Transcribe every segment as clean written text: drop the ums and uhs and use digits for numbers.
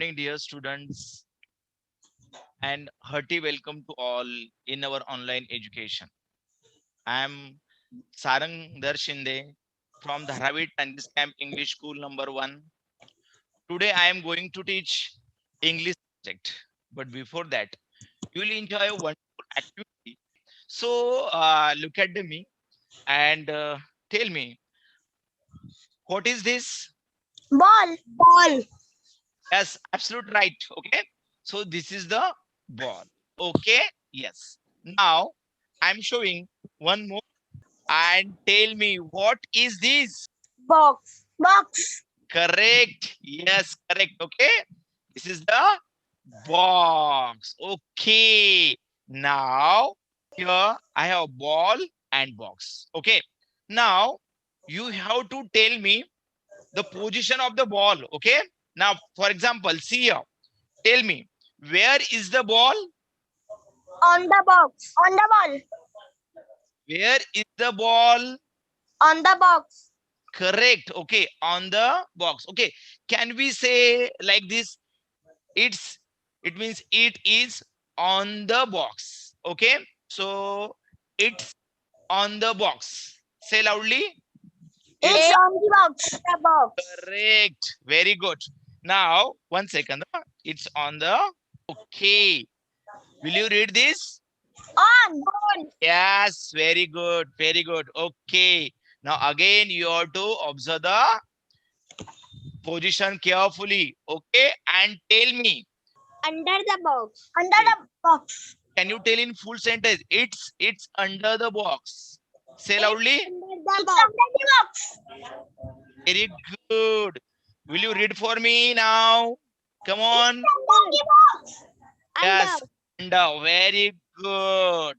morning, dear students, and hearty welcome to all in our online education. I am Sarang Shinde from Dharavit Tennis Camp English School number 1. Today I am going to teach English subject. But before that, you will enjoy a wonderful activity. So look at me and tell me, what is this? Ball. Ball. Yes, absolute right. Okay. So this is the ball. Okay. Yes. Now I'm showing one more and tell me what is this? Box. Box. Correct. Yes, correct. Okay. This is the box. Okay. Now here I have ball and box. Okay. Now you have to tell me the position of the ball. Okay. Now, for example, see here. Tell me, where is the ball? On the box. On the ball. Where is the ball? On the box. Correct. Okay, on the box. Okay, can we say like this? It's it means it is on the box. Okay, so it's on the box. Say loudly. It's It's on the box. The box. correct. Very good. Now, 1 second. It's on the. Okay. Will you read this? On. On. Yes, very good, very good. Okay. Now again, you have to observe the position carefully. Okay, and tell me. Under the box. Under Okay, the box. can you tell in full sentence? It's under the box. Say It's loudly. under the box. Under the box. Very good. Will you read for me now? Come on. Under the box. Yes, under. Very good.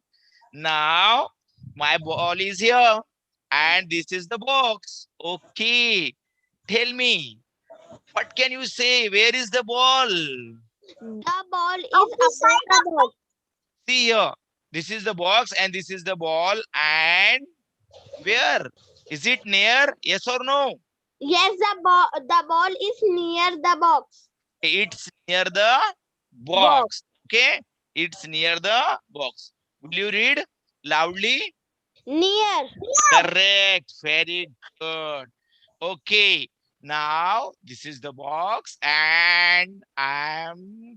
Now my ball is here, and this is the box. Okay. Tell me, what can you say? Where is the ball? The ball is above the box. See here. This is the box and this is the ball. And where? Is it near? Yes or no? Yes, the ball is near the box. It's near the Box. box. Okay. It's near the box. Will you read loudly? Near. Correct. Very good. Okay. Now this is the box and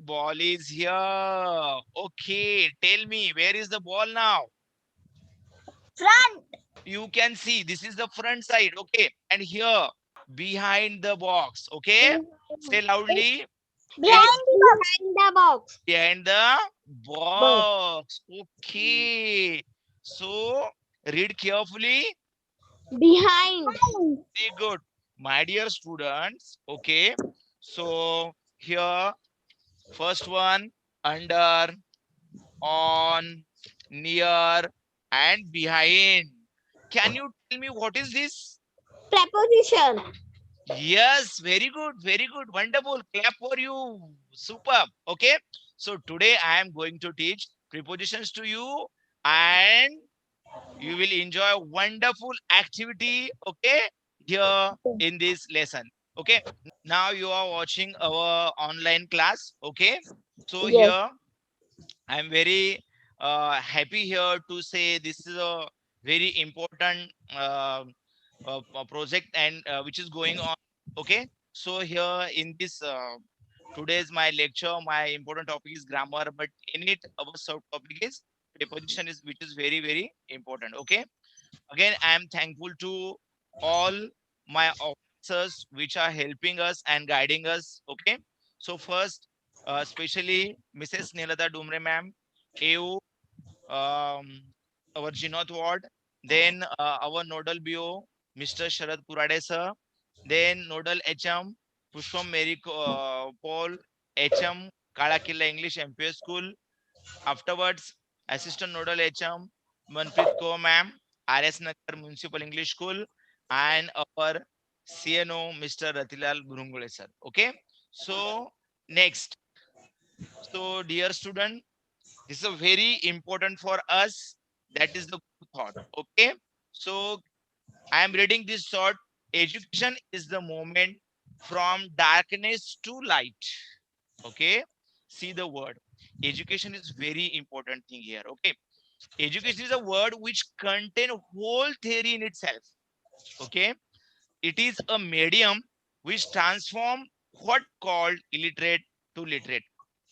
ball is here. Okay. Tell me, where is the ball now? Front. You can see this is the front side. Okay. And here behind the box. Okay. Say loudly. It's Behind the box. behind the Box. box. Okay. So read carefully. Behind. Very good. My dear students. Okay. So here, first one, under, on, near, and behind. Can you tell me what is this? Preposition. Yes, very good, very good. Wonderful. Clap for you. Superb. Okay. So today I am going to teach prepositions to you and you will enjoy a wonderful activity. Okay. Here in this lesson. Okay. Now you are watching our online class. Okay. So Yes. here I am very happy here to say this is a very important project and which is going on. Okay. So here in this today's my lecture, my important topic is grammar, but in it our subtopic is preposition is which is very very important. Okay. Again, I am thankful to all my officers which are helping us and guiding us. Okay. So first, especially Mrs. Nilada Dumre ma'am, AU, um, our Jinoth Ward, then our nodal BO, Mr. Sharad Kurade sir, then nodal HM, Pushpam Mary Paul, HM, Kalakilla English MPS School. Afterwards, assistant nodal HM, Manpreet Kaur ma'am, RS Nagar Municipal English School, and our CNO, Mr. Ratilal Burungule sir. Okay. So next, so dear student, this is a very important for us. That is the thought. Okay. So I am reading this thought. Education is the moment from darkness to light. Okay, see the word. Education is very important thing here. Okay, education is a word which contain whole theory in itself. Okay, it is a medium which transform what called illiterate to literate.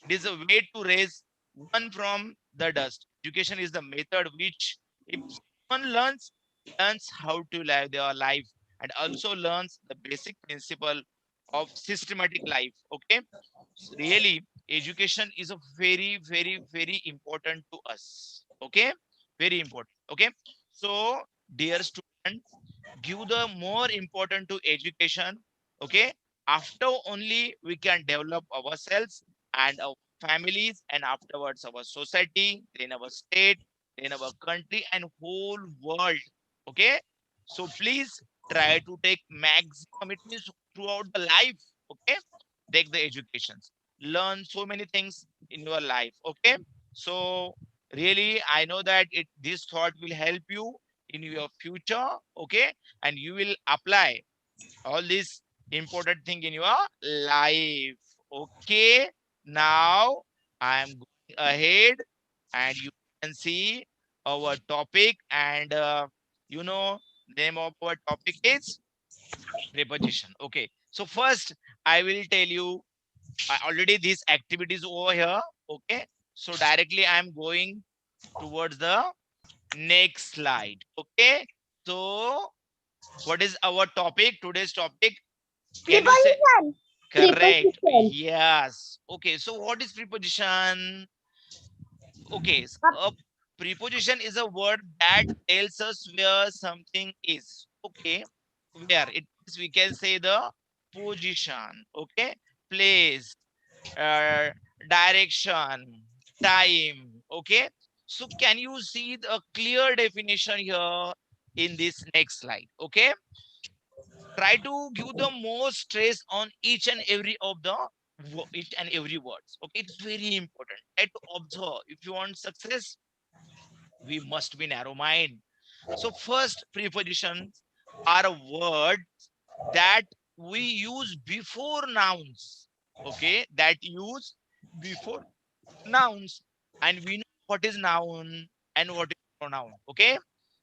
It is a way to raise one from the dust. Education is the method which, if someone learns how to live their life and also learns the basic principle of systematic life. Okay, so really, education is a very, very, very important to us. Okay, very important. Okay, so dear student, give the more important to education. Okay, after only we can develop ourselves and our families, and afterwards our society, then our state, then our country, and whole world. Okay, so please try to take maximum, it means throughout the life. Okay, take the educations, learn so many things in your life. Okay, so really I know that this thought will help you in your future. Okay, and you will apply all these important thing in your life. Okay, now I am going ahead, and you can see our topic, and you know, name of our topic is preposition. Okay, so first I will tell you, already these activities over here. Okay, so directly I am going towards the next slide. Okay, so what is our topic? Today's topic. Can you say Preposition. correct? Preposition. Yes. Okay, so what is preposition? Okay, a preposition is a word that tells us where something is. Okay, where it is, we can say the position. Okay, place, uh, direction, time. Okay, so can you see the clear definition here in this next slide? Okay, try to give the most stress on each and every of the each and every words. Okay, it's very important. Try to observe. If you want success, we must be narrow mind. So first, prepositions are a word that we use before nouns. Okay, that use before nouns, and we know what is noun and what is pronoun. Okay,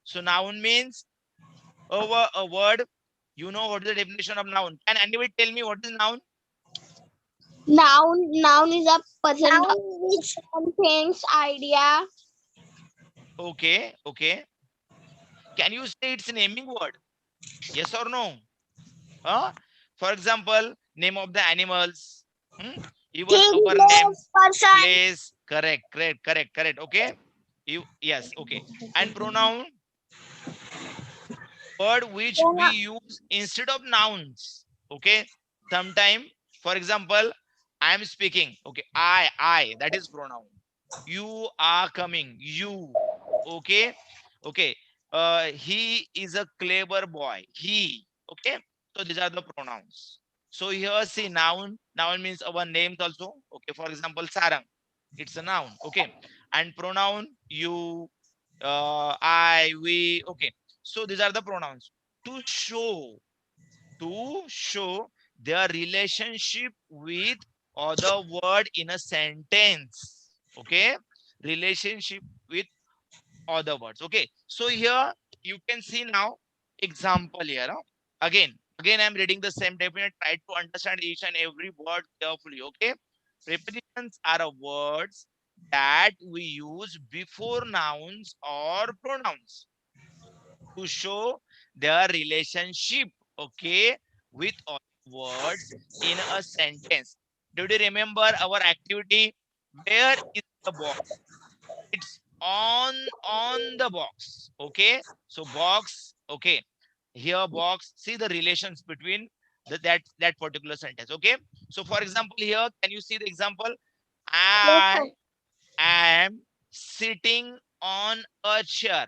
so noun means over a word. You know what is the definition of noun? Can anybody tell me what is noun? Noun is a person which contains idea. Okay, okay. Can you say it's a naming word? Yes or no? Huh? For example, name of the animals, hmm? Even Thing, our place, names, person. place. Correct, correct, correct, correct. Okay. You yes, okay. And pronoun, word which we use instead of nouns. Okay. Sometime, for example, I am speaking. Okay. I. That is pronoun. You are coming. You. Okay. Okay. He is a clever boy. He. Okay. So these are the pronouns. So here see noun. Noun means our names also. Okay. For example, Sarang. It's a noun. Okay. And pronoun, you, I, we. Okay. So these are the pronouns. To show, to show their relationship with other word in a sentence. Okay, relationship with other words. Okay, so here you can see now example here. Huh? Again I'm reading the same definition. Try to understand each and every word carefully. Okay, prepositions are a words that we use before nouns or pronouns to show their relationship, okay, with all words in a sentence. Do you remember our activity? Where is the box? It's on the box. Okay, so box. Okay, here box. See the relations between that particular sentence. Okay, so for example, here can you see the example? Yes, I sir. am sitting on a chair.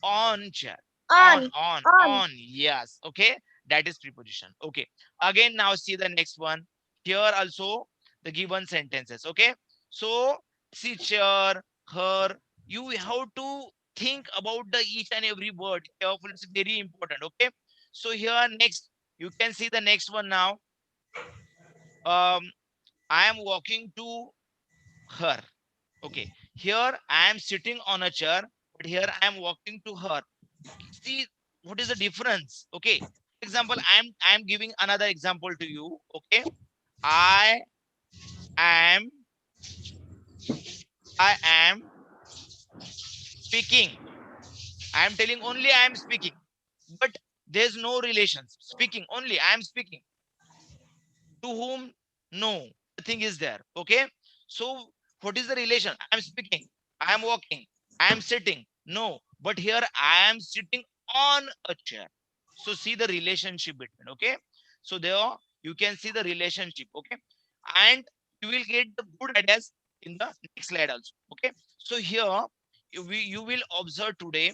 On chair. on On. on On. on yes, okay, that is preposition. Okay, again now see the next one. Here also the given sentences. Okay, so see chair, her, you have to think about the each and every word careful. It's very important. Okay, so here next you can see the next one now. um I am walking to her. Okay, here I am sitting on a chair, but here I am walking to her. See what is the difference? Okay, for example, I am giving another example to you. Okay, I am I am speaking. I am telling only I am speaking, but there's no relations. Speaking only I am speaking. To whom? No, nothing is there. Okay, so what is the relation? I am speaking, I am walking, I am sitting. No, but here I am sitting on a chair. So see the relationship between. Okay, so there you can see the relationship. Okay, and you will get the good ideas in the next slide also. Okay, so here you will observe today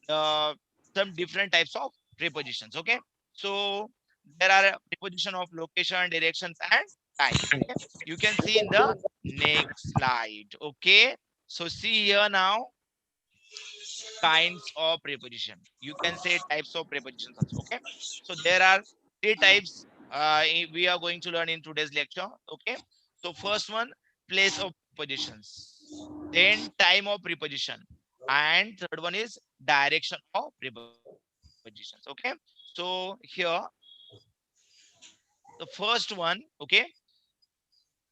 uh, some different types of prepositions. Okay, so there are a preposition of location, directions, and time. Okay, you can see in the next slide. Okay, so see here now kinds of preposition. You can say types of prepositions also. Okay, so there are three types we are going to learn in today's lecture. Okay, so first one, place of prepositions, then time of preposition, and third one is direction of prepositions. Okay, so here the first one. Okay,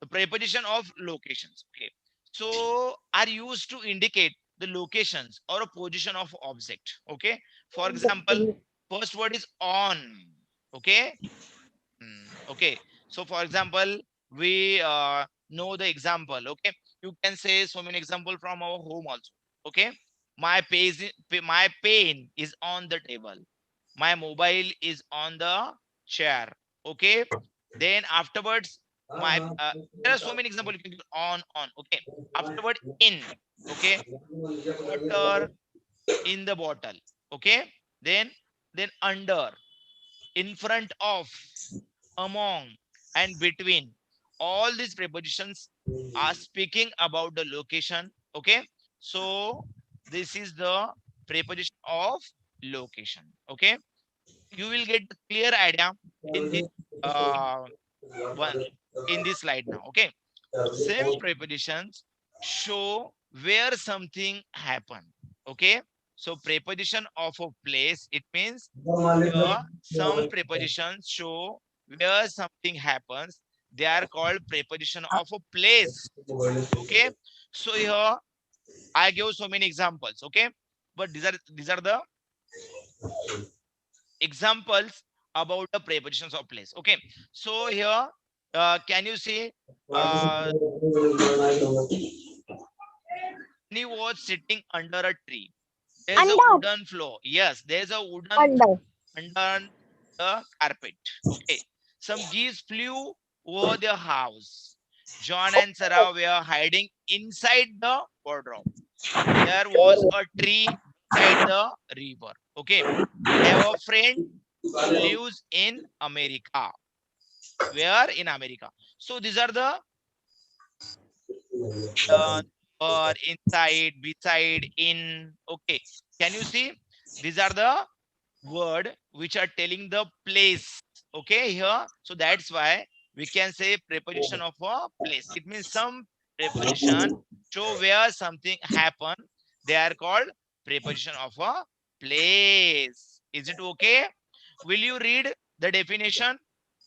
the preposition of locations. Okay, so are used to indicate the locations or a position of object. Okay, for example, first word is on. Okay. Okay, so for example, we know the example. Okay, you can say so many example from our home also. Okay, my pen is on the table, my mobile is on the chair. Okay, then afterwards my there are so many examples you can do on. Okay, afterward in. Okay, water in the bottle. Okay, then under, in front of, among, and between. All these prepositions are speaking about the location. Okay, so this is the preposition of location. Okay, you will get the clear idea in this uh, one in this slide now. Okay, same prepositions show where something happened. Okay, so preposition of a place, it means here some prepositions show where something happens. They are called preposition of a place. Okay, so here I give so many examples. Okay, but these are the examples about the prepositions of place. Okay, so here can you see uh he was sitting under a tree. There's a Under. wooden floor. Yes, there's a wooden Under. under the carpet. Okay. Some geese flew over their house. John and Sarah were hiding inside the wardrobe. There was a tree beside the river. Okay. I have a friend who lives in America. Where in America? So these are the uh, or inside, beside, in. Okay. Can you see? These are the word which are telling the place. Okay, here. So that's why we can say preposition of a place. It means some preposition show where something happened. They are called preposition of a place. Is it okay? Will you read the definition?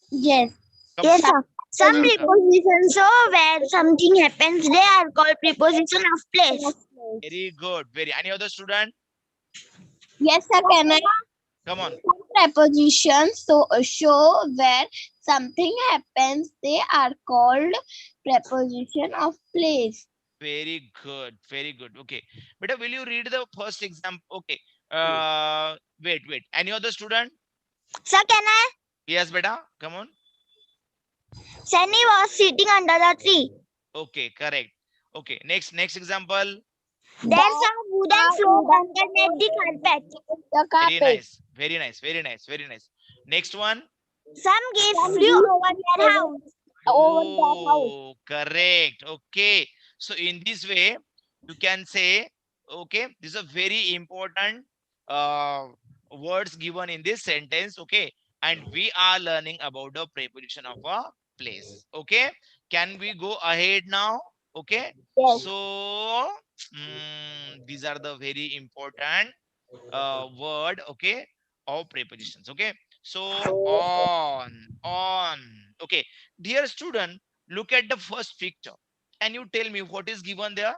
Yes. Come on. Yes, sir. Some Come. prepositions show where something happens. They are called preposition of place. Very good. Very. Any other student? Yes, sir. Can I? Come on. Prepositions so show where something happens. They are called preposition of place. Very good. Very good. Okay. Beta, will you read the first example? Okay. Wait. Any other student? Sir, can I? Yes, beta. Come on. Sunny was sitting under the tree. Okay, correct. Okay. Next example. There's a wooden floor underneath the carpet. The Very carpet. nice. Very nice. Very nice. Very nice. Next one. Some geese flew over their house. Oh, correct. Okay. So in this way, you can say, okay, this is a very important uh, words given in this sentence. Okay. And we are learning about the preposition of a place. Okay. Can we go ahead now? Okay. Yes. So these are the very important word, okay, of prepositions. Okay. So on. Okay. Dear student, look at the first picture. Can you tell me what is given there?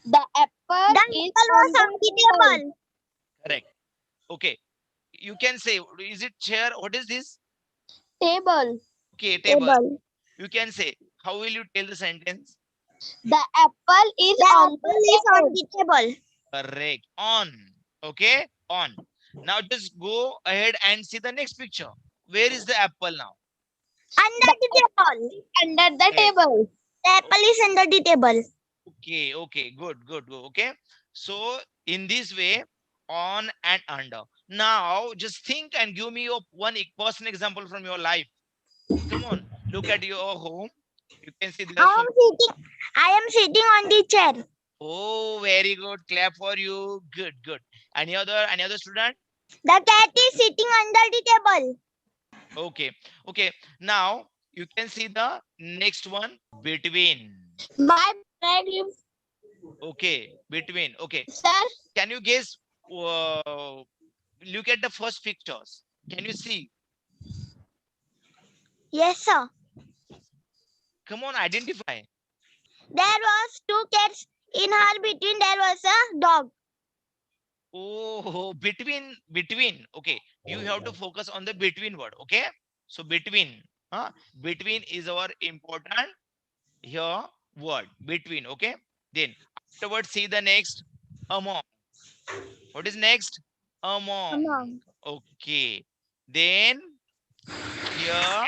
The apple The is apple on was the on the table. table. Correct. Okay. You can say, is it chair? What is this? Table. Okay, table. Table. You can say, how will you tell the sentence? The apple is The on apple the is on table. the table. Correct. On. Okay. On. Now just go ahead and see the next picture. Where is the apple now? The Under the table. under the Correct. table. The apple is under the table. Okay. Okay. Good. Good. Good. Okay. So in this way, on and under. Now just think and give me your one personal example from your life. Come on. Look at your home. You can see there are so. I am sitting on the chair. Oh, very good. Clap for you. Good. Good. Any other student? The cat is sitting under the table. Okay. Okay. Now you can see the next one, between. My friend, Okay. Between. Okay. sir, Can you guess? Look at the first pictures. Can you see? Yes, sir. Come on, identify. There was two cats. In her between there was a dog. Oh, between. Okay. You have to focus on the between word. Okay. So between. Between is our important here word. Between. Okay. Then afterwards, see the next, among. What is next? Among. Among. Okay. Then here,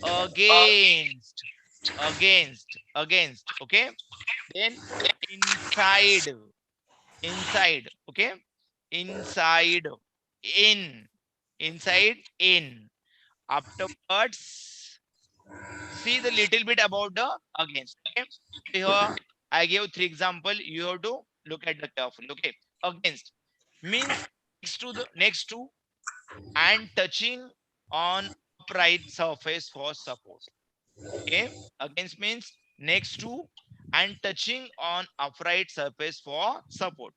against. Against. Okay. Then inside. Inside. Okay. Inside. In. Inside. In. Afterwards, see the little bit about the against. Okay. Here I gave 3 example. You have to look at the carefully. Okay. Against means next to and touching on upright surface for support. Okay. Against means next to and touching on upright surface for support.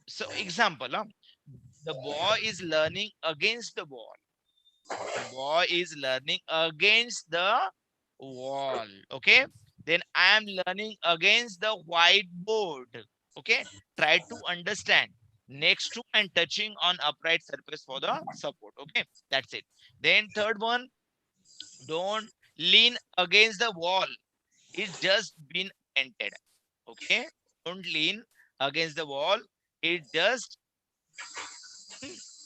So example, the boy is learning against the wall. The boy is learning against the wall. Okay. Then I am learning against the whiteboard. Okay. Try to understand. Next to and touching on upright surface for the support. Okay. That's it. Then third one, don't lean against the wall. It's just been painted. Okay. Don't lean against the wall. It just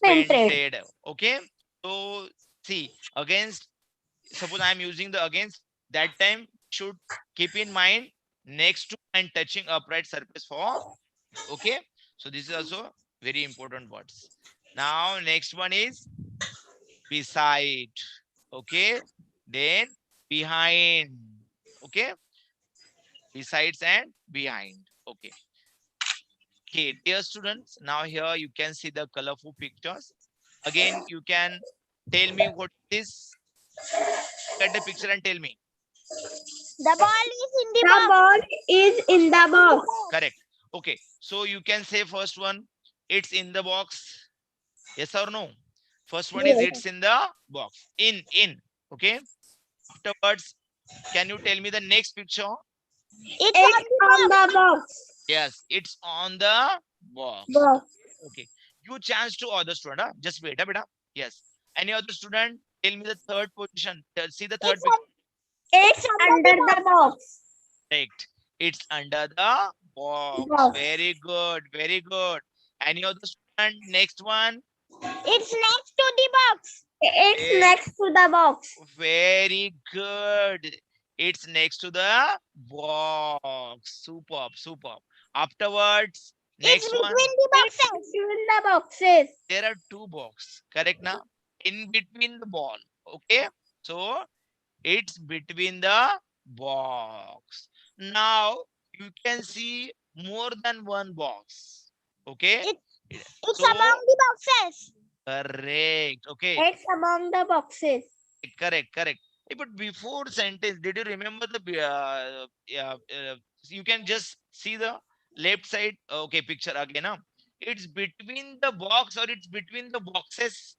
painted. painted. Okay. So see, against, suppose I am using the against, that time should keep in mind next to and touching upright surface for. Okay. So this is also very important words. Now next one is beside. Okay. Then behind. Okay. Besides and behind. Okay. Okay, dear students, now here you can see the colorful pictures. Again, you can tell me what is. Look at the picture and tell me. The ball is in the The box. ball is in the box. Correct. Okay, so you can say first one, it's in the box. Yes or no? First one is Yes. it's in the box. In. Okay. Afterwards, can you tell me the next picture? It's It's on on the box. the box. Yes, it's on the box. Box. Okay. You chance to other student. Just wait, beta. Yes. Any other student? Tell me the third position. See the third It's, picture. It's under the box. Correct. It's under the box. Box. Very good. Very good. Any other student? Next one. it's next to the box. It's Eh, next to the box. Very good. It's next to the box. Superb. Superb. Afterwards, It's next between one. the boxes. Between the boxes. There are two boxes. Correct now? In between the ball. Okay. So it's between the box. Now you can see more than one box. Okay. It's So among the boxes. correct. Okay. It's among the boxes. Correct. But before sentence, did you remember the yeah, you can just see the left side. Okay, picture again. Huh? It's between the box or it's between the boxes.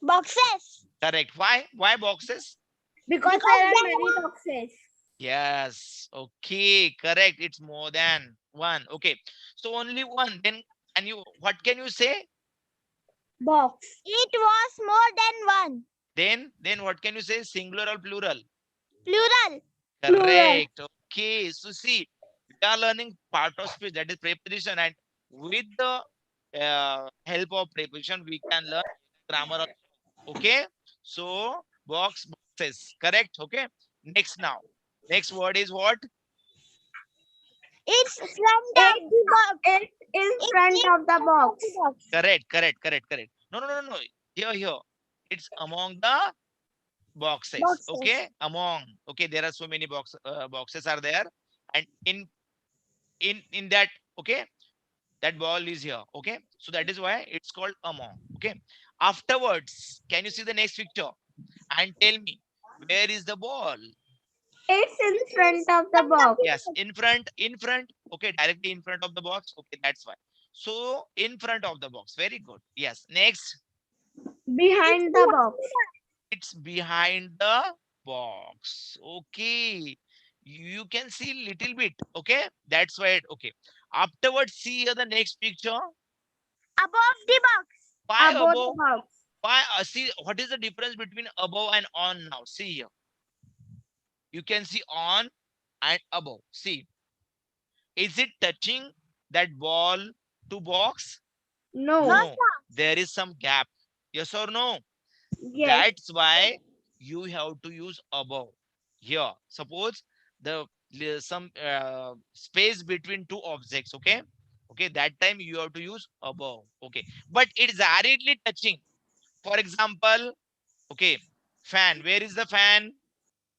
Boxes. Correct. Why? Why boxes? Because Because there are there many are boxes. Yes. Okay. Correct. It's more than one. Okay. So only one. Then and you what can you say? Box. it was more than one. Then what can you say? Singular or plural? Plural. Plural. Correct. Okay. So see, we are learning part of speech, that is preposition, and with the help of preposition, we can learn grammar also. Okay. So boxes. Correct. Okay. Next now. Next word is what? It's front It, of the box. it's in It's front in of the front of box. the box. Correct. No, no, no, no. Here. It's among the boxes. Boxes. Okay. Among. Okay. There are so many boxes are there, and in that. Okay. That ball is here. Okay. So that is why it's called among. Okay. Afterwards, can you see the next picture and tell me where is the ball? It's in It's front in of the front of box. the Yes, box. in front. Okay, directly in front of the box. Okay, that's why. So in front of the box. Very good. Yes. Next, It's Behind the behind box. the box. it's behind the box. Okay. You can see little bit. Okay. That's why. Okay. Afterwards, see here the next picture. Above the box. Why Above the above? box. Why? See, what is the difference between above and on now? See here. You can see on and above. See, is it touching that ball to box? No. No, No. sir. There is some gap. Yes or no? Yes. That's why you have to use above. Here, suppose there's some space between two objects. Okay. Okay. That time you have to use above. Okay. But it's directly touching. For example, okay, fan. Where is the fan?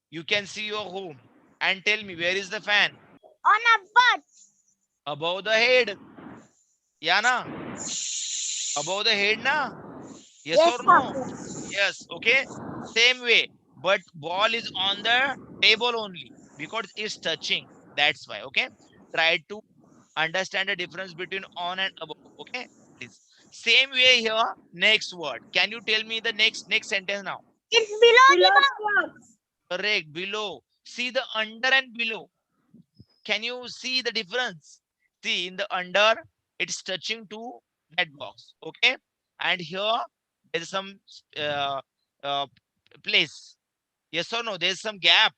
You can see your home and tell me where is the fan? On a butt. Above the head. Yeah, na? Above the head, na? Yes Yes, or sir. no? Yes. Okay. Same way. But ball is on the table only because it's touching. That's why. Okay. Try to understand the difference between on and above. Okay. This same way here. Next word. Can you tell me the next sentence now? It's below the Below box. the box. Correct. Below. See the under and below. Can you see the difference? See, in the under, it's touching to that box. Okay. And here, there's some uh, uh, place. Yes or no? There's some gap.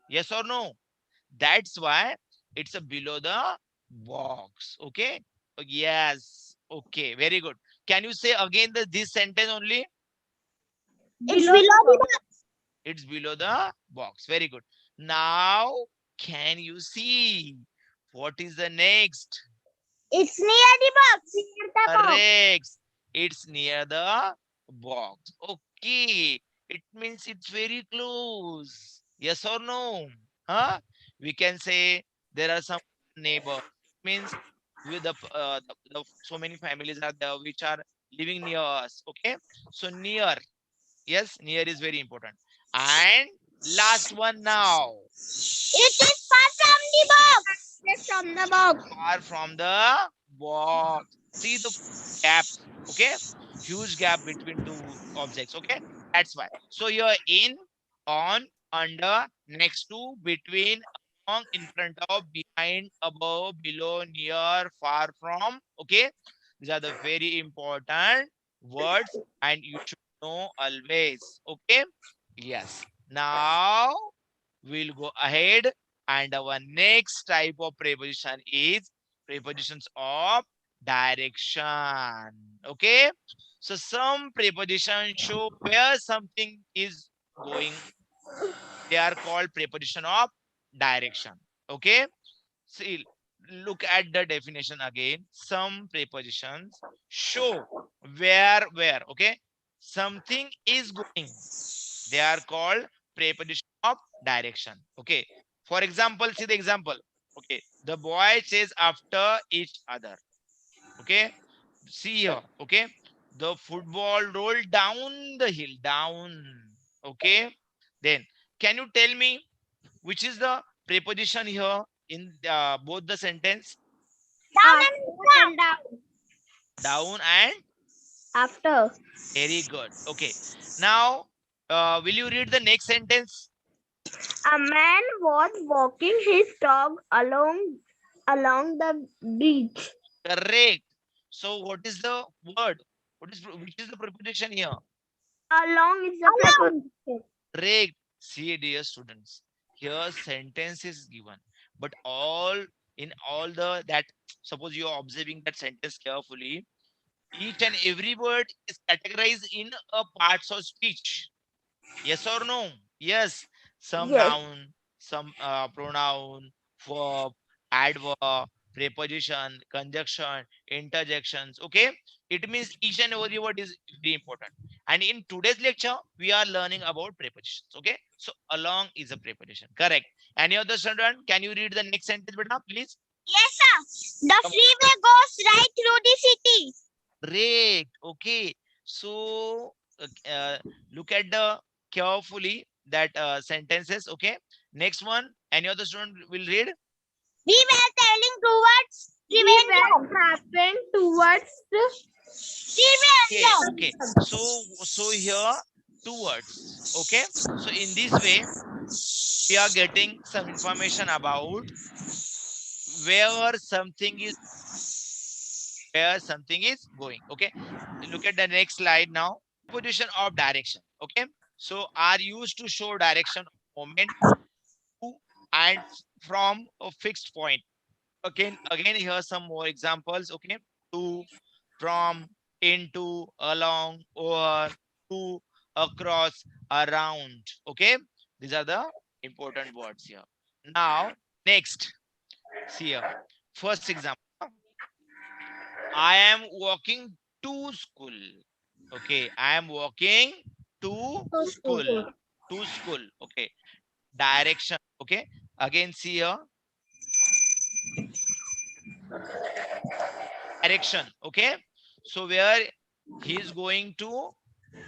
Yes or no? That's why it's a below the box. Okay. Yes. Okay. Very good. Can you say again this sentence only? It's Below below the the box. box. It's below the box. Very good. Now, can you see what is the next? It's near the box. Near the box. Correct. It's near the box. Okay. It means it's very close. Yes or no? Huh? We can say there are some neighbor. Means with so many families are there which are living near us. Okay. So near. Yes, near is very important. And last one now. It is far from the box. It's from the box. Far from the box. See the gaps. Okay. Huge gap between two objects. Okay. That's why. So you're in, on, under, next to, between, among, in front of, behind, above, below, near, far from. Okay. These are the very important words and you should know always. Okay. Yes. Now we'll go ahead and our next type of preposition is prepositions of direction. Okay. So some prepositions show where something is going. They are called preposition of direction. Okay. See, look at the definition again. Some prepositions show where. Okay. Something is going. They are called preposition of direction. Okay. For example, see the example. Okay. The boy says after each other. Okay. See here. Okay. The football rolled down the hill. Down. Okay. Then can you tell me which is the preposition here in both the sentence? After and down. Down and After. very good. Okay. Now, will you read the next sentence? A man was walking his dog along the beach. Correct. So, what is the word? Which is the preposition here? Along is the preposition. Correct. See, dear students, here sentence is given, but all the that suppose you are observing that sentence carefully, each and every word is categorized in a parts of speech. Yes or no? Yes. Some Yes. noun, some pronoun, verb, adverb, preposition, conjunction, interjections. Okay. It means each and every word is very important. And in today's lecture, we are learning about prepositions. Okay. So along is a preposition. Correct. Any other student? Can you read the next sentence, beta, please? Yes, sir. The freeway goes right through the city. Great. Okay. So look at the carefully that sentences. Okay. Next one. Any other student will read? We were sailing towards We Trivandrum. were traveling towards the Okay. Trivandrum. Okay. So here two words. Okay. So in this way, we are getting some information about where something is going. Okay. Look at the next slide now. Position of direction. Okay. So are used to show direction of movement to and from a fixed point. Again, here are some more examples. Okay. To, from, into, along, over, to, across, around. Okay. These are the important words here. Now, next, see here. First example. I am walking to school. Okay. I am walking to school. To school. Okay. Direction. Okay. Again, see here. Direction. Okay. So where he is going to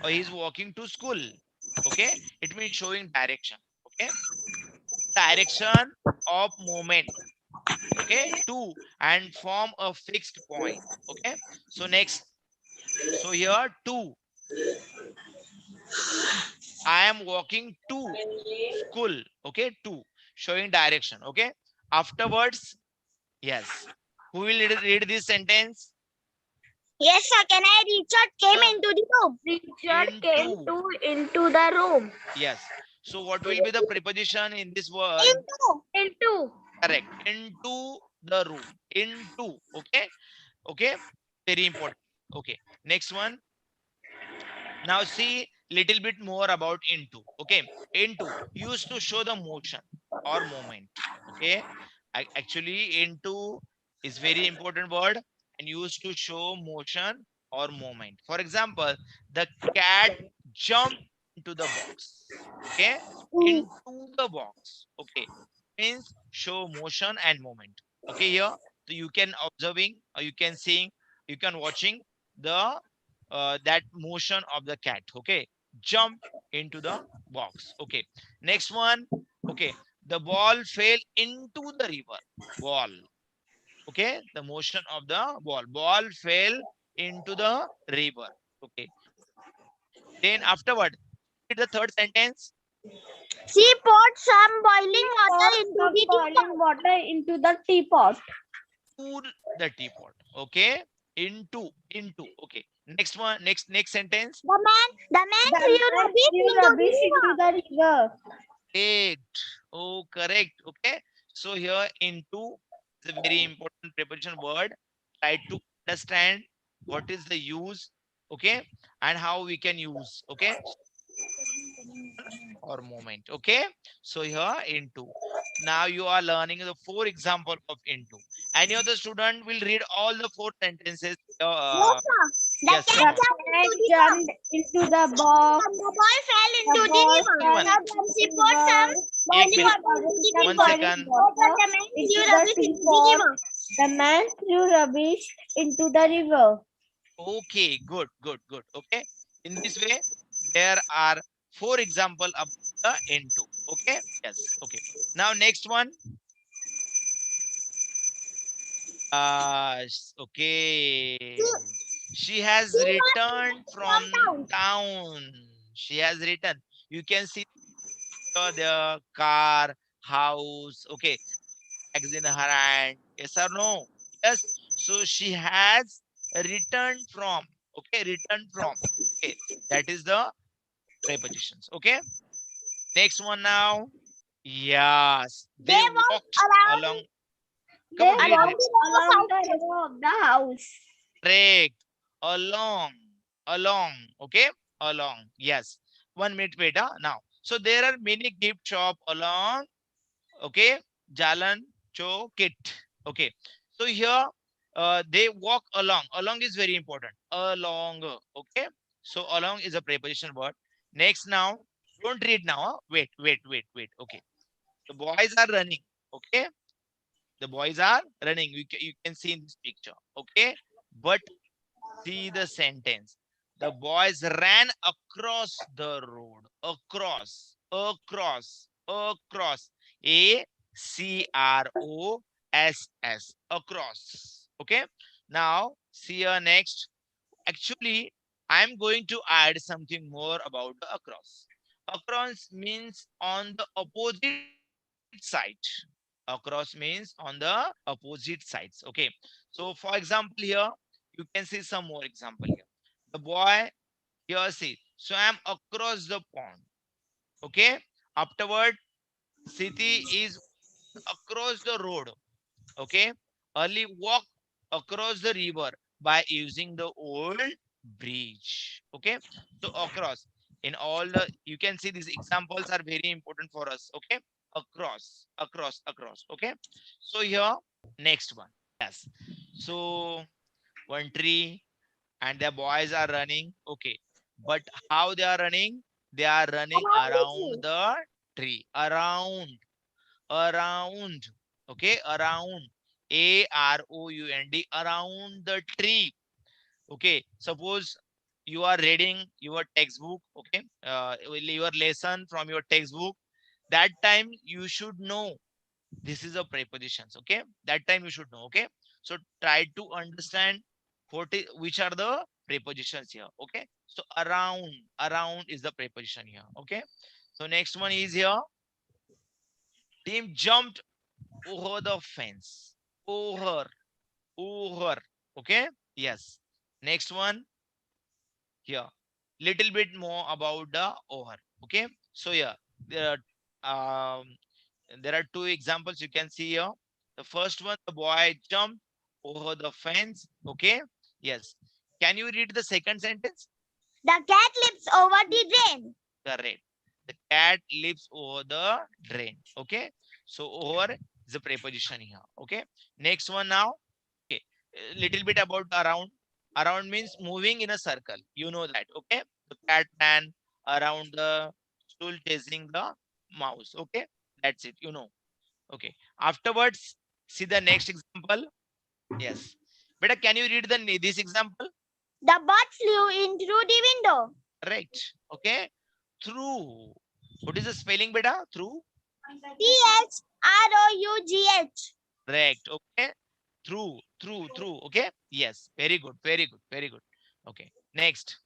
or he is walking to school. Okay. It means showing direction. Okay. Direction of movement. Okay. To and form a fixed point. Okay. So next. So here to. I am walking to school. Okay. To showing direction. Okay. Afterwards. Yes. Who will read this sentence? Yes, sir. Can I? Richard came So, into the room. Richard came into the room. yes. So what will be the preposition in this word? Into. Correct. Into the room. Into. Okay. Okay. Very important. Okay. Next one. Now see little bit more about into. Okay. Into used to show the motion or movement. Okay. Actually, into is very important word and used to show motion or movement. For example, the cat jumped into the box. Okay. Into the box. Okay. Means show motion and movement. Okay. Here. So you can observing or you can seeing, you can watching the that motion of the cat. Okay. Jump into the box. Okay. Next one. Okay. The ball fell into the river. Ball. Okay. The motion of the ball. Ball fell into the river. Okay. Then afterward, read the third sentence. She poured some boiling water Poured into some the teapot. boiling water into the teapot. To the teapot. Okay. Into. Okay. Next one. Next sentence. The man threw rubbish into the Rubbish river. into the river. Correct. Oh, correct. Okay. So here into is a very important preposition word. Try to understand what is the use, okay, and how we can use, okay, or moment. Okay. So here into. Now you are learning the 4 example of into. Any other student will read all the 4 sentences. Yes, sir. The Yes, cat come on. jumped Jumped into into the the box. The ball fell into The the ball river. fell Then she poured some Ek boiling minute. water into the One teapot. second. Over the man Into threw the rubbish into the teapot. river. The man threw rubbish into the river. Okay, good. Okay. In this way, there are 4 example of the into. Okay. Yes. Okay. Now next one. Okay. She has returned from town. She has returned. You can see the car, house. Okay. Bags in her hand. Yes or no? Yes. So she has returned from. Okay. Returned from. Okay. That is the prepositions. Okay. Next one now. Yes. They They walk walked around along. Come They on, read, read. walked along the row of the house. Correct. Along. Along. Okay. Along. Yes. 1 minute wait. Now. So there are many gift shop along. Okay. Jalan Chokit. Okay. So here they walk along. Along is very important. Along. Okay. So along is a preposition word. Next now. Don't read now. Wait, wait, wait, wait. Okay. The boys are running. Okay. The boys are running. You can see in this picture. Okay. But see the sentence. The boys ran across the road. Across, across, across. Across. Across. Okay. Now, see here next. Actually, I'm going to add something more about the across. Across means on the opposite side. Across means on the opposite sides. Okay. So, for example, here you can see some more example here. The boy here see. So I am across the pond. Okay. Afterward, Siti is across the road. Okay. Ali walk across the river by using the old bridge. Okay. So across in all the you can see these examples are very important for us. Okay. Across, across, across. Okay. So here next one. Yes. So one tree and the boys are running. Okay. But how they are running? They are running around the around tree. the tree. Around. Okay. Around. AROUND. Around the tree. Okay. Suppose you are reading your textbook. Okay. Your lesson from your textbook. That time you should know this is a prepositions. Okay. That time you should know. Okay. So try to understand which are the prepositions here. Okay. So around is the preposition here. Okay. So next one is here. Team jumped over the fence. Over. Over. Okay. Yes. Next one here. Little bit more about the over. Okay. So yeah, there are there are two examples you can see here. The first one, the boy jumped over the fence. Okay. Yes. Can you read the second sentence? The cat leaps over the drain. Correct. The cat leaps over the drain. Okay. So over is a preposition here. Okay. Next one now. Okay. A little bit about around. Around means moving in a circle. You know that. Okay. The cat ran around the stool chasing the mouse. Okay. That's it. You know. Okay. Afterwards, see the next example. Yes. Beta, can you read this example? The bird flew in through the window. Correct. Okay. Through. What is the spelling, beta? Through. THROUGH. Correct. Okay. Through. Okay. Yes. Very good. Very good. Very good. Okay. Next.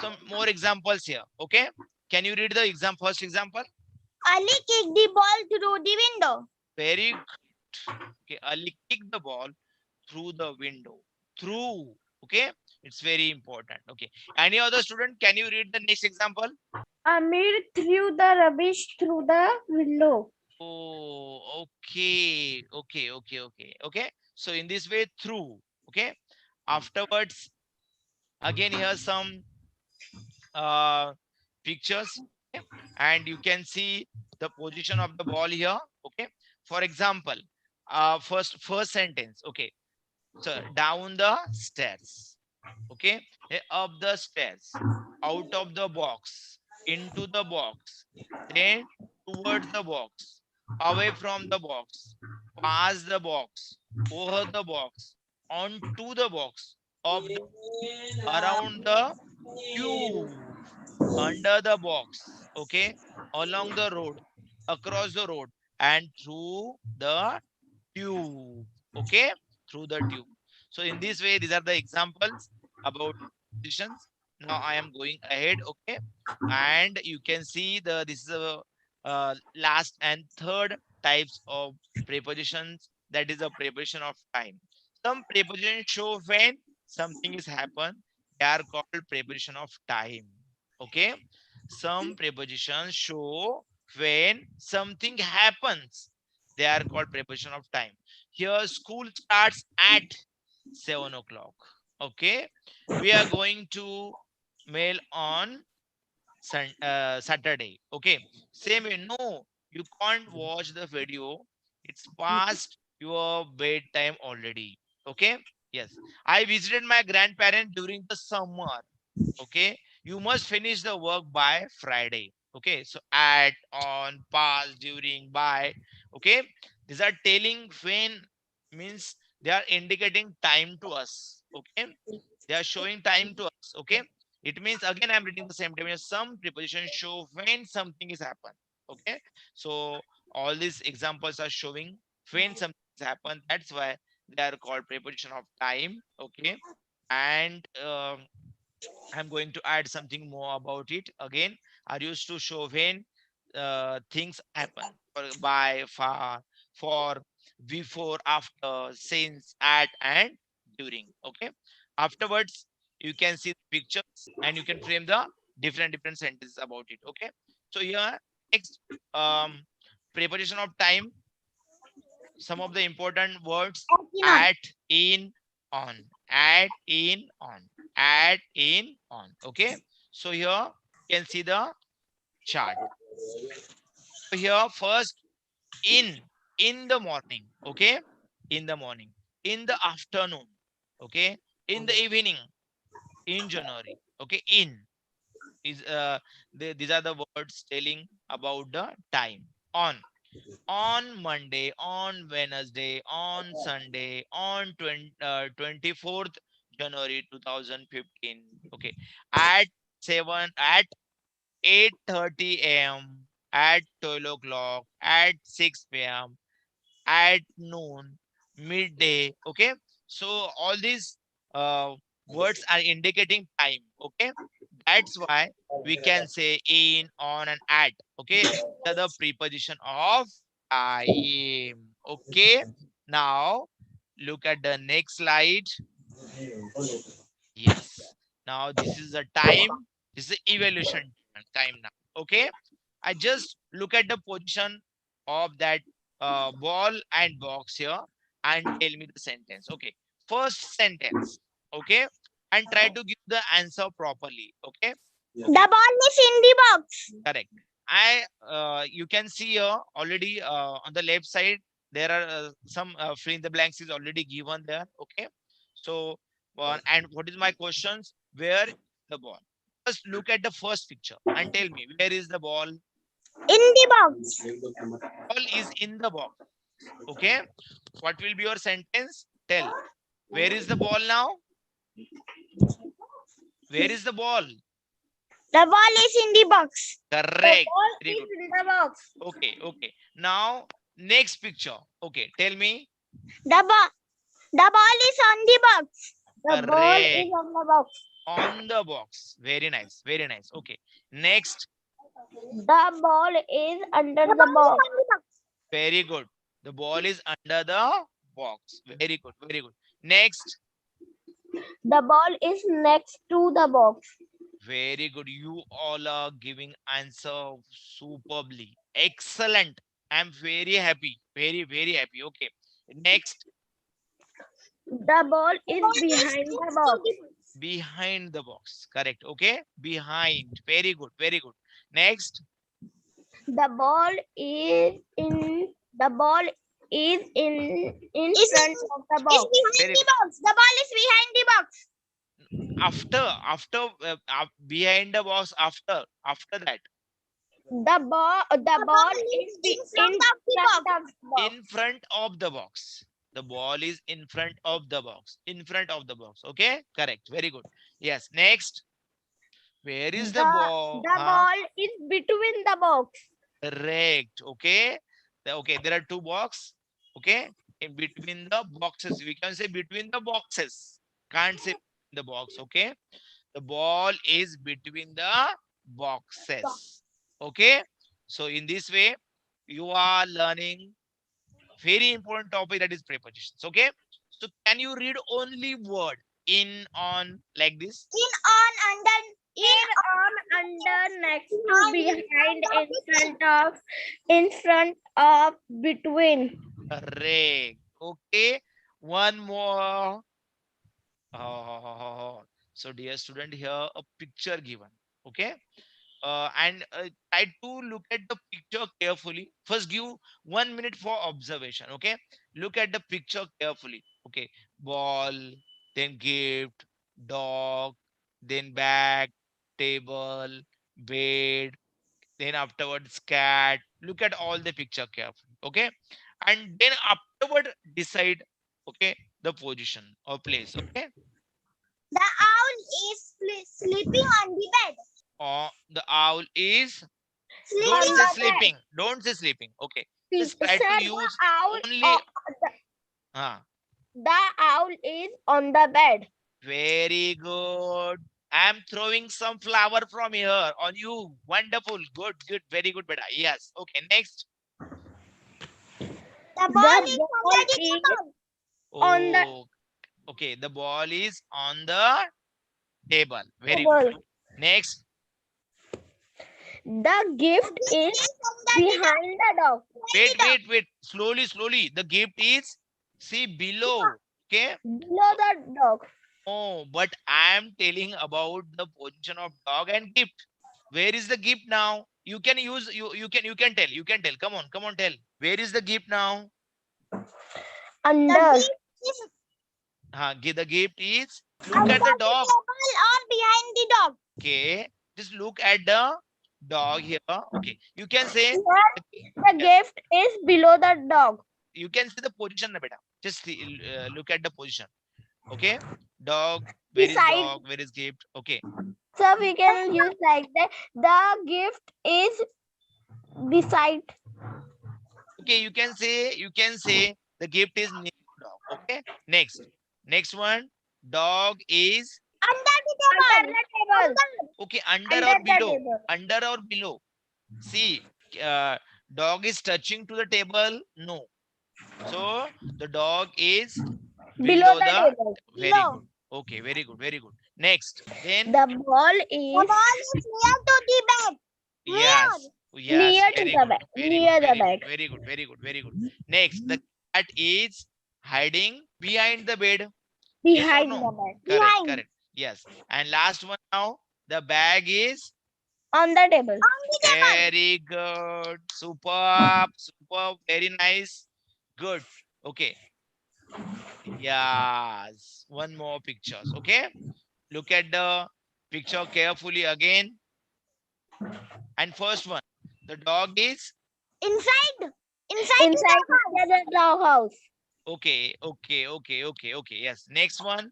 Some more examples here. Okay. Can you read the first example? Ali kicked the ball through the window. Very good. Okay. Ali kicked the ball through the window. Through. Okay. It's very important. Okay. Any other student? Can you read the next example? Amir threw the rubbish through the window. Oh, okay. So in this way, through. Okay. Afterwards, again here some uh pictures. Okay? And you can see the position of the ball here. Okay. For example, first sentence. Okay. So down the stairs. Okay. Up the stairs, out of the box, into the box, then towards the box, away from the box, past the box, over the box, onto the box, of the around the cube. under the box, okay, along the road, across the road, and through the tube, okay, through the tube. So in this way, these are the examples about positions. Now I am going ahead, okay, and you can see this is a last and third types of prepositions. That is a preposition of time. Some prepositions show when something is happen. They are called preposition of time. Okay, some prepositions show when something happens. They are called preposition of time. Here, school starts at 7 o'clock. Okay, we are going to mail on Saturday. Okay, same way. No, you can't watch the video. It's past your bedtime already. Okay, yes. I visited my grandparents during the summer. Okay, you must finish the work by Friday. Okay, so at, on, past, during, by. Okay, these are telling when, means they are indicating time to us. Okay, they are showing time to us. Okay, it means again I'm reading the same time. Some prepositions show when something is happened. Okay, so all these examples are showing when something has happened. That's why they are called preposition of time. Okay, and I'm going to add something more about it. Again, I used to show when things happen. By, far, for, before, after, since, at, and during. Okay. Afterwards, you can see the pictures and you can frame the different sentences about it. Okay. So here, next, preposition of time. Some of the important words: Not. at, in, on, at, in, on, at, in, on. Okay, so here you can see the chart. So here first, in the morning. Okay, in the morning, in the afternoon. Okay, in the evening, in January. Okay, in is these are the words telling about the time. On Monday, on Wednesday, on Sunday, on 24th January 2015. Okay. At 8:30 a.m., at 12 o'clock, at 6 p.m., at noon, midday. Okay. So all these uh, words are indicating time. Okay. That's why we can say in, on, and at. Okay. The preposition of time. Okay. Now look at the next slide. Yes. Now this is the time. This is the evaluation time now. Okay. I just look at the position of that ball and box here and tell me the sentence. Okay. First sentence. Okay. And try to give the answer properly. Okay. The ball is in the box. Correct. You can see here already on the left side, there are some fill in the blanks is already given there. Okay. So, and what is my questions? Where is the ball? Just look at the first picture and tell me where is the ball? In the box. Ball is in the box. Okay. What will be your sentence? Tell. Where is the ball now? Where is the ball? The ball is in the box. Correct. Very good. in the box. Okay. Okay. Now, next picture. Okay. Tell me. The ball is on the box. The ball is Correct. on the box. On the box. Very nice. Very nice. Okay. Next. The ball is under The the ball is box. on the box. Very good. The ball is under the box. Very good. Very good. Next. The ball is next to the box. Very good. You all are giving answer superbly. Excellent. I'm very happy. Very, very happy. Okay. Next. The ball is Ball is behind the next to box. the box. Behind the box. Correct. Okay. Behind. Very good. Very good. Next. The ball is in. The ball is in Is front of the It's box. behind Very the good. box. The ball is behind the box. After behind the box, after that, The ball is in front of the front box. of the box. in front of the box. The ball is in front of the box. In front of the box. Okay. Correct. Very good. Yes. Next. Where is the The ball? ball is between the box. Correct. Okay. Okay, there are two boxes. Okay. In between the boxes. We can say between the boxes. Can't say the box. Okay. The ball is between the boxes. Okay. So in this way, you are learning very important topic, that is prepositions. Okay. So can you read only word in, on, like this? In, on, under, next to, behind, in front of, between. Correct. Okay. One more. So dear student, here a picture given. Okay. And try to look at the picture carefully. First, give 1 minute for observation. Okay. Look at the picture carefully. Okay. Ball, then gift, dog, then bag, table, bed, then afterwards cat. Look at all the picture carefully. Okay. And then afterward decide, okay, the position or place. Okay. The owl is sleeping on the bed. Or the owl is, Sleeping don't On say the bed. sleeping. Don't say sleeping. Okay. Just try Sir, to the use owl, only. the owl is on the bed. Very good. I'm throwing some flower from here on you. Wonderful. Good, good. Very good, beta. Yes. Okay. Next. The ball is on the Oh, okay. The ball is on the table. Very table. good. Next. The gift is behind the dog. Wait. Slowly, slowly. The gift is, see, below. Okay. Below the dog. Oh, but I am telling about the position of dog and gift. Where is the gift now? You can use, you can tell. You can tell. Come on, tell. Where is the gift now? Under. The gift is, look at the dog. or behind the dog. Okay. Just look at the dog here. Okay. You can say, The gift is below the dog. you can see the position, na beta. Just see, look at the position. Okay. Dog. Where is Beside. dog? Where is gift? Okay. So we can use like that. The gift is beside. Okay. You can say the gift is near to dog. Okay. Next one. Dog is, Under the table. okay, under Under or the below. table. Under or below. See, dog is touching to the table. No. So the dog is Below below the the. table. Very good. Okay, very good, very good. Next, then The ball is The ball is near to the bed. yes, near to very the good, bed. very Near good, the very bed. good, very good, very good, very good. Next, the cat is hiding behind the bed. Yes or Behind no? the bed. Correct, Behind. correct. Yes. And last one now, the bag is On the table. very good. Superb, superb, very nice. Good. Okay. Yes. One more pictures. Okay. Look at the picture carefully again. And first one, the dog is Inside Inside the dog house. okay. Yes. Next one,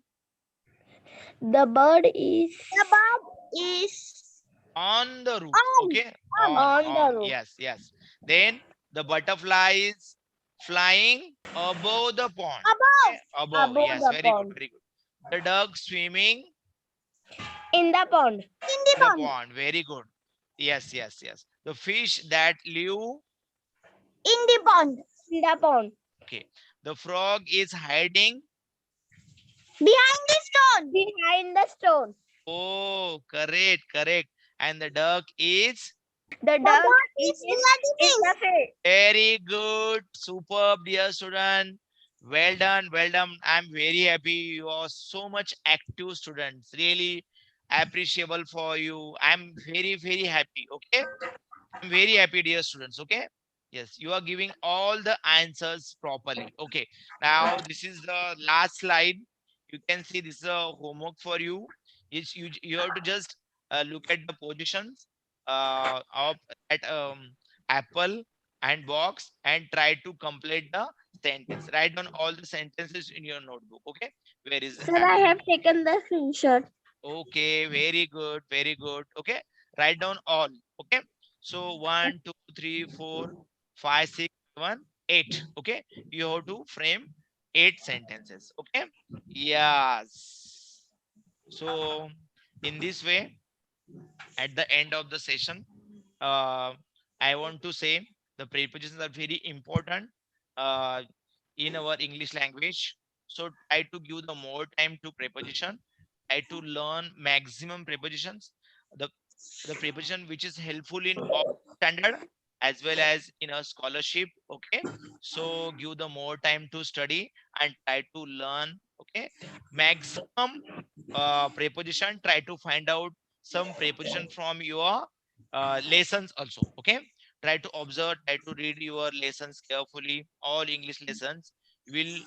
The bird is the bird is on the roof. On. Okay. On the roof. Yes. Then the butterfly is flying above the pond. Above. Okay? Above. Yes. the Very pond. good. Very good. The duck swimming In the pond. in the in the pond. pond. Very good. Yes. The fish that live. In the pond. In the pond. Okay. The frog is hiding. Behind the stone. Behind the stone. Oh, correct. And the duck is The The dog bird is is near the in fish. the fish. very good. Superb, dear student. Well done. I'm very happy. You are so much active students. Really appreciable for you. I'm very happy. Okay. I'm very happy, dear students. Okay. Yes, you are giving all the answers properly. Okay. Now this is the last slide. You can see this is a homework for you. You have to just look at the positions of at apple and box and try to complete the sentence. Write down all the sentences in your notebook. Okay. Where is the Sir, I apple? have taken the screenshot. Okay, very good, very good. Okay, write down all. Okay, so 1, 2, 3, 4, 5, 6, 7, 8. Okay, you have to frame 8 sentences. Okay, yes. So in this way, at the end of the session, uh, I want to say the prepositions are very important uh, in our English language. So try to give the more time to preposition. Try to learn maximum prepositions. The the preposition which is helpful in all standard as well as in a scholarship. Okay, so give the more time to study and try to learn. Okay, maximum preposition. Try to find out some preposition from your lessons also. Okay, try to observe, try to read your lessons carefully. All English lessons will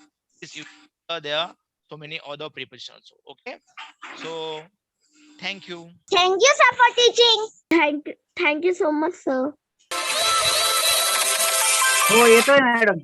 you there so many other prepositions also. Okay, so thank you. Thank you, sir, for teaching. Thank you so much, sir. हो येतोय madam.